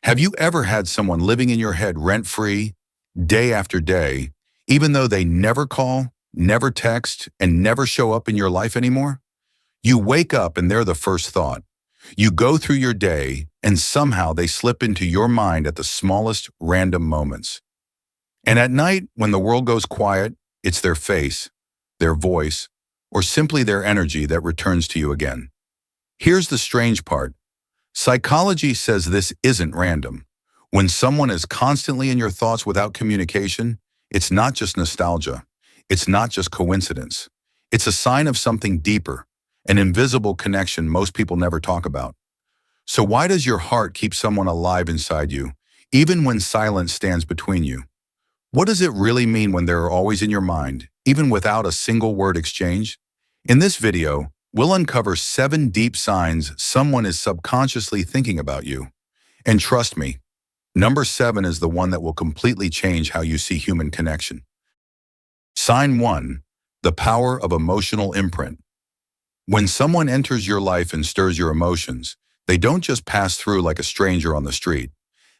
Have you ever had someone living in your head rent-free, day after day, even though they never call, never text, and never show up in your life anymore? You wake up and they're the first thought. You go through your day and somehow they slip into your mind at the smallest random moments. And at night, when the world goes quiet, it's their face, their voice, or simply their energy that returns to you again. Here's the strange part. Psychology says this isn't random. When someone is constantly in your thoughts without communication, it's not just nostalgia. It's not just coincidence. It's a sign of something deeper, an invisible connection most people never talk about. So why does your heart keep someone alive inside you, even when silence stands between you? What does it really mean when they're always in your mind, even without a single word exchange? In this video, we'll uncover 7 deep signs someone is subconsciously thinking about you. And trust me, number 7 is the one that will completely change how you see human connection. Sign 1, the power of emotional imprint. When someone enters your life and stirs your emotions, they don't just pass through like a stranger on the street.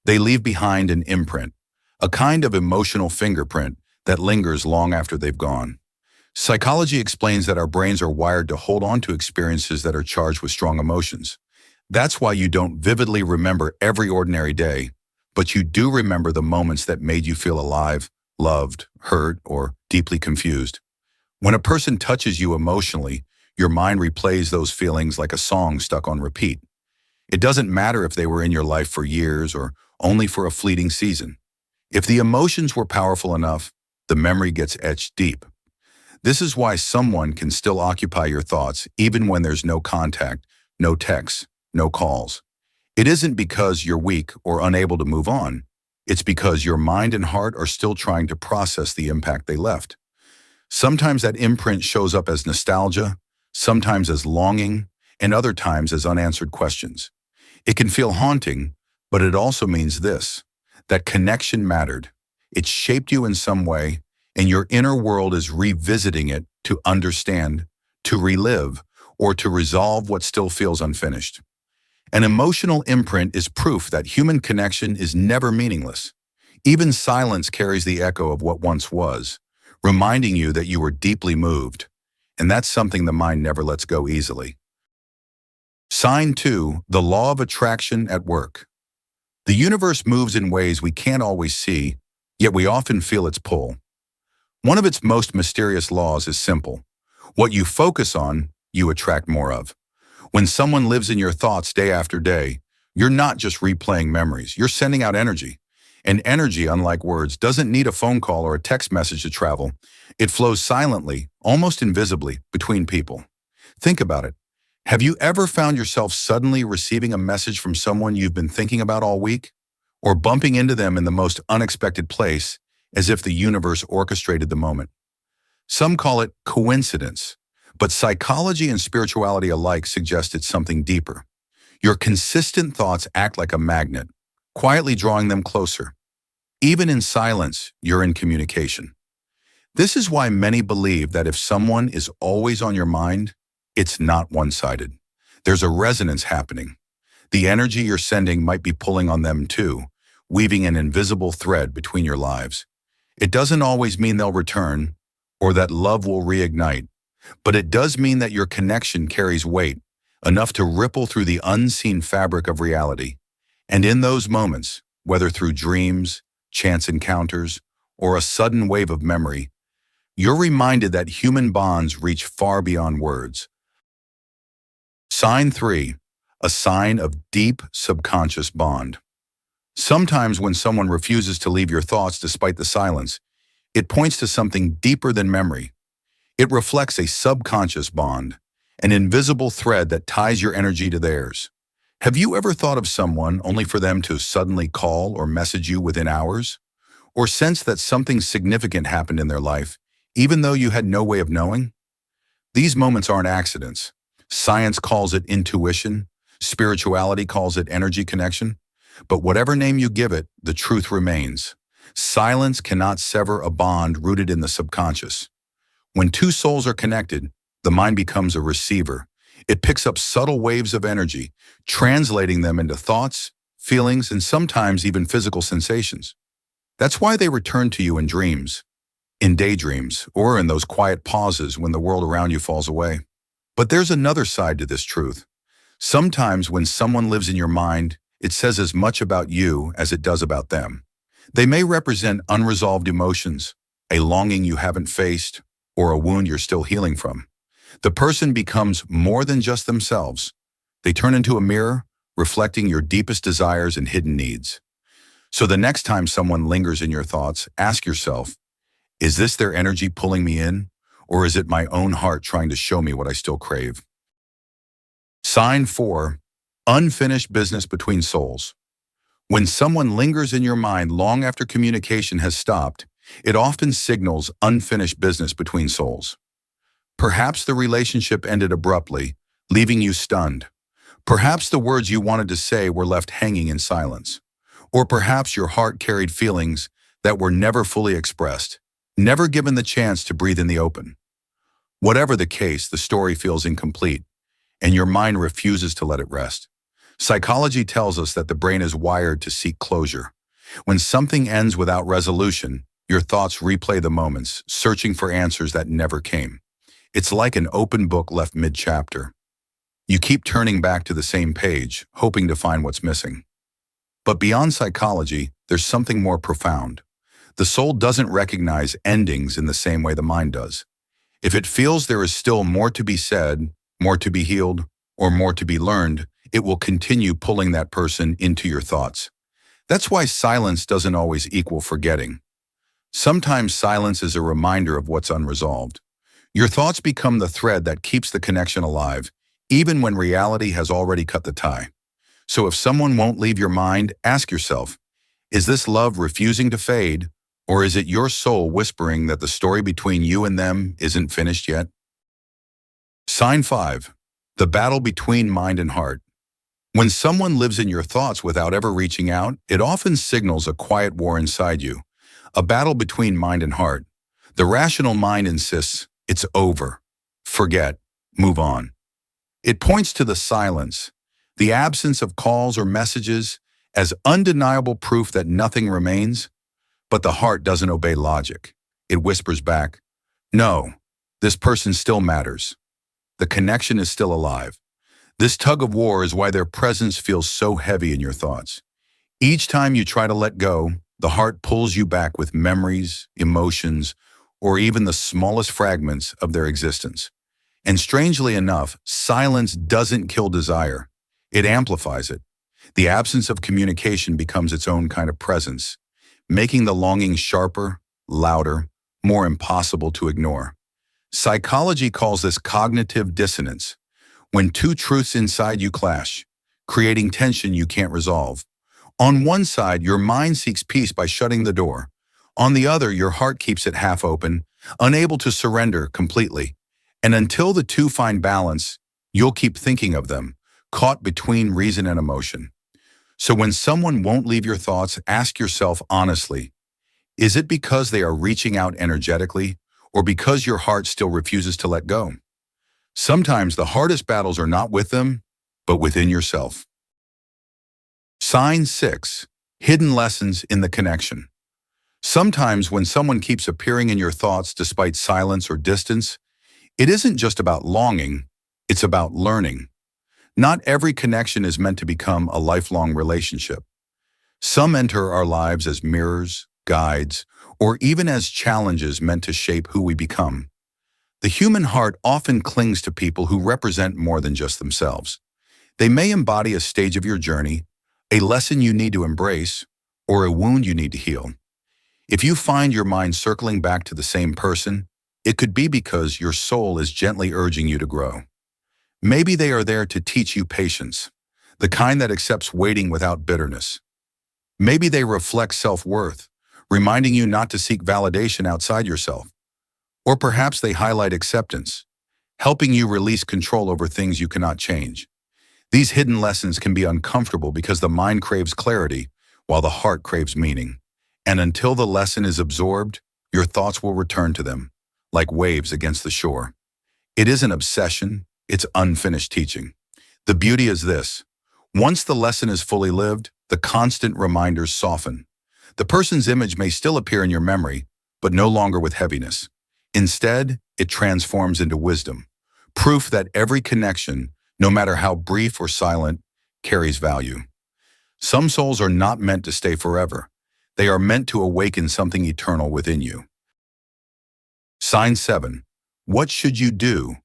They leave behind an imprint, a kind of emotional fingerprint that lingers long after they've gone. Psychology explains that our brains are wired to hold on to experiences that are charged with strong emotions. That's why you don't vividly remember every ordinary day, but you do remember the moments that made you feel alive, loved, hurt, or deeply confused. When a person touches you emotionally, your mind replays those feelings like a song stuck on repeat. It doesn't matter if they were in your life for years or only for a fleeting season. If the emotions were powerful enough, the memory gets etched deep. This is why someone can still occupy your thoughts even when there's no contact, no texts, no calls. It isn't because you're weak or unable to move on. It's because your mind and heart are still trying to process the impact they left. Sometimes that imprint shows up as nostalgia, sometimes as longing, and other times as unanswered questions. It can feel haunting, but it also means this: that connection mattered. It shaped you in some way, and your inner world is revisiting it to understand, to relive, or to resolve what still feels unfinished. An emotional imprint is proof that human connection is never meaningless. Even silence carries the echo of what once was, reminding you that you were deeply moved, and that's something the mind never lets go easily. Sign 2, the law of attraction at work. The universe moves in ways we can't always see, yet we often feel its pull. One of its most mysterious laws is simple. What you focus on, you attract more of. When someone lives in your thoughts day after day, you're not just replaying memories, you're sending out energy. And energy, unlike words, doesn't need a phone call or a text message to travel. It flows silently, almost invisibly, between people. Think about it. Have you ever found yourself suddenly receiving a message from someone you've been thinking about all week? Or bumping into them in the most unexpected place, as if the universe orchestrated the moment? Some call it coincidence, but psychology and spirituality alike suggest it's something deeper. Your consistent thoughts act like a magnet, quietly drawing them closer. Even in silence, you're in communication. This is why many believe that if someone is always on your mind, it's not one-sided. There's a resonance happening. The energy you're sending might be pulling on them too, weaving an invisible thread between your lives. It doesn't always mean they'll return or that love will reignite, but it does mean that your connection carries weight, enough to ripple through the unseen fabric of reality. And in those moments, whether through dreams, chance encounters, or a sudden wave of memory, you're reminded that human bonds reach far beyond words. Sign 3, a sign of deep subconscious bond. Sometimes when someone refuses to leave your thoughts despite the silence, it points to something deeper than memory. It reflects a subconscious bond, an invisible thread that ties your energy to theirs. Have you ever thought of someone only for them to suddenly call or message you within hours? Or sense that something significant happened in their life, even though you had no way of knowing? These moments aren't accidents. Science calls it intuition. Spirituality calls it energy connection. But whatever name you give it, the truth remains. Silence cannot sever a bond rooted in the subconscious. When two souls are connected, the mind becomes a receiver. It picks up subtle waves of energy, translating them into thoughts, feelings, and sometimes even physical sensations. That's why they return to you in dreams, in daydreams, or in those quiet pauses when the world around you falls away. But there's another side to this truth. Sometimes when someone lives in your mind, it says as much about you as it does about them. They may represent unresolved emotions, a longing you haven't faced, or a wound you're still healing from. The person becomes more than just themselves. They turn into a mirror, reflecting your deepest desires and hidden needs. So the next time someone lingers in your thoughts, ask yourself, is this their energy pulling me in, or is it my own heart trying to show me what I still crave? Sign 4. Unfinished business between souls. When someone lingers in your mind long after communication has stopped, it often signals unfinished business between souls. Perhaps the relationship ended abruptly, leaving you stunned. Perhaps the words you wanted to say were left hanging in silence. Or perhaps your heart carried feelings that were never fully expressed, never given the chance to breathe in the open. Whatever the case, the story feels incomplete, and your mind refuses to let it rest. Psychology tells us that the brain is wired to seek closure. When something ends without resolution, your thoughts replay the moments, searching for answers that never came. It's like an open book left mid-chapter. You keep turning back to the same page, hoping to find what's missing. But beyond psychology, there's something more profound. The soul doesn't recognize endings in the same way the mind does. If it feels there is still more to be said, more to be healed, or more to be learned, it will continue pulling that person into your thoughts. That's why silence doesn't always equal forgetting. Sometimes silence is a reminder of what's unresolved. Your thoughts become the thread that keeps the connection alive, even when reality has already cut the tie. So if someone won't leave your mind, ask yourself, is this love refusing to fade, or is it your soul whispering that the story between you and them isn't finished yet? Sign 5. The battle between mind and heart. When someone lives in your thoughts without ever reaching out, it often signals a quiet war inside you, a battle between mind and heart. The rational mind insists, it's over, forget, move on. It points to the silence, the absence of calls or messages, as undeniable proof that nothing remains. But the heart doesn't obey logic. It whispers back, no, this person still matters. The connection is still alive. This tug of war is why their presence feels so heavy in your thoughts. Each time you try to let go, the heart pulls you back with memories, emotions, or even the smallest fragments of their existence. And strangely enough, silence doesn't kill desire. It amplifies it. The absence of communication becomes its own kind of presence, making the longing sharper, louder, more impossible to ignore. Psychology calls this cognitive dissonance, when two truths inside you clash, creating tension you can't resolve. On one side, your mind seeks peace by shutting the door. On the other, your heart keeps it half open, unable to surrender completely. And until the two find balance, you'll keep thinking of them, caught between reason and emotion. So when someone won't leave your thoughts, ask yourself honestly, is it because they are reaching out energetically, or because your heart still refuses to let go? Sometimes the hardest battles are not with them, but within yourself. Sign 6. Hidden lessons in the connection. Sometimes when someone keeps appearing in your thoughts despite silence or distance, it isn't just about longing, it's about learning. Not every connection is meant to become a lifelong relationship. Some enter our lives as mirrors, guides, or even as challenges meant to shape who we become. The human heart often clings to people who represent more than just themselves. They may embody a stage of your journey, a lesson you need to embrace, or a wound you need to heal. If you find your mind circling back to the same person, it could be because your soul is gently urging you to grow. Maybe they are there to teach you patience, the kind that accepts waiting without bitterness. Maybe they reflect self-worth, reminding you not to seek validation outside yourself. Or perhaps they highlight acceptance, helping you release control over things you cannot change. These hidden lessons can be uncomfortable because the mind craves clarity while the heart craves meaning. And until the lesson is absorbed, your thoughts will return to them, like waves against the shore. It isn't obsession, it's unfinished teaching. The beauty is this: once the lesson is fully lived, the constant reminders soften. The person's image may still appear in your memory, but no longer with heaviness. Instead, it transforms into wisdom, proof that every connection, no matter how brief or silent, carries value. Some souls are not meant to stay forever. They are meant to awaken something eternal within you. Sign 7. What should you do?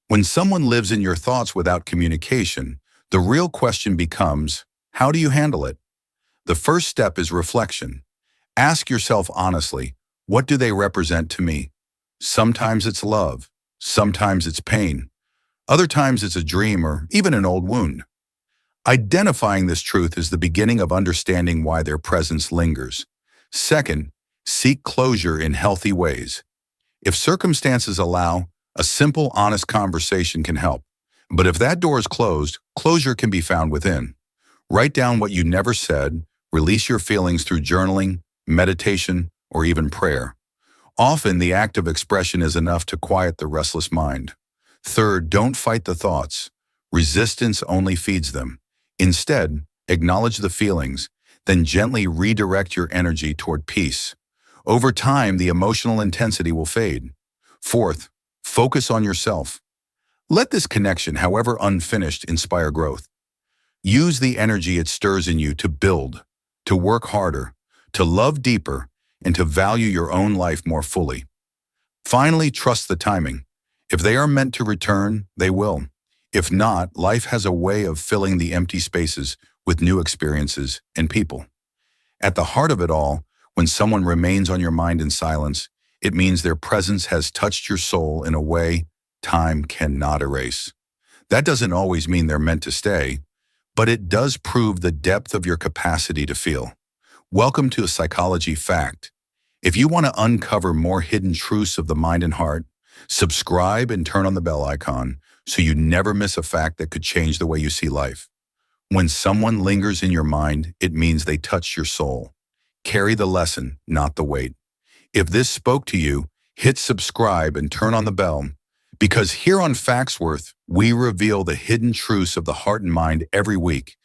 When someone lives in your thoughts without communication, the real question becomes, how do you handle it? The first step is reflection. Ask yourself honestly, what do they represent to me? Sometimes it's love. Sometimes it's pain. Other times it's a dream or even an old wound. Identifying this truth is the beginning of understanding why their presence lingers. Second, seek closure in healthy ways. If circumstances allow, a simple, honest conversation can help. But if that door is closed, closure can be found within. Write down what you never said, release your feelings through journaling, meditation, or even prayer. Often, the act of expression is enough to quiet the restless mind. Third, don't fight the thoughts. Resistance only feeds them. Instead, acknowledge the feelings, then gently redirect your energy toward peace. Over time, the emotional intensity will fade. Fourth, focus on yourself. Let this connection, however unfinished, inspire growth. Use the energy it stirs in you to build, to work harder, to love deeper, and to value your own life more fully. Finally, trust the timing. If they are meant to return, they will. If not, life has a way of filling the empty spaces with new experiences and people. At the heart of it all, when someone remains on your mind in silence, it means their presence has touched your soul in a way time cannot erase. That doesn't always mean they're meant to stay, but it does prove the depth of your capacity to feel. Welcome to a Psychology Fact. If you want to uncover more hidden truths of the mind and heart, subscribe and turn on the bell icon so you never miss a fact that could change the way you see life. When someone lingers in your mind, it means they touch your soul. Carry the lesson, not the weight. If this spoke to you, hit subscribe and turn on the bell, because here on FactsWorth, we reveal the hidden truths of the heart and mind every week,